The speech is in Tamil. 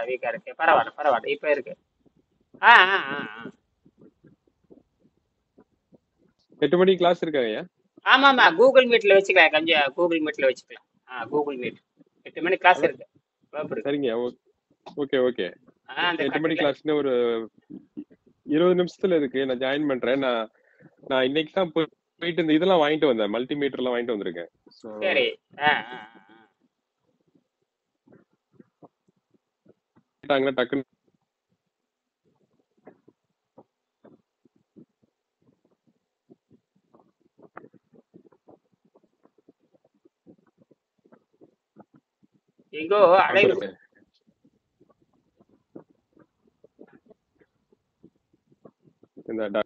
வீக்கா இருக்கு. பரவாயில்ல பரவாயில்ல, இப்ப இருக்கு. ஆ ஆ ஆ ஆ. 8 மணிக்கு கிளாஸ் இருக்காங்கய்யா. ஆமா ஆமா, கூகுள் மீட்ல வச்சுக்கலாம், கொஞ்சம் கூகுள் மீட்ல வச்சுக்கலாம். கூகுள் மீட் 8 மணி கிளாஸ் அதான் இருக்கு. வகுப்பு இருக்கு. சரிங்கய்யா. Okay okay. அந்த 8 மணி கட்டில. கிளாஸ்ன்னு ஒரு 20 நிமிஷத்துல இருக்கு. நான் ஜாயின் பண்றேன். நான் இன்னைக்கு தான் போயிட்டு இந்த இதெல்லாம் வாங்கிட்டு வந்தேன். மல்டிமீட்டர்லாம் வாங்கிட்டு வந்திருக்கேன். ஸோ சரி. ஆ ஆ ஆ ஆ. டக்குன்னு எங்கோ அலைவு. வந்துருக்கேன். இந்த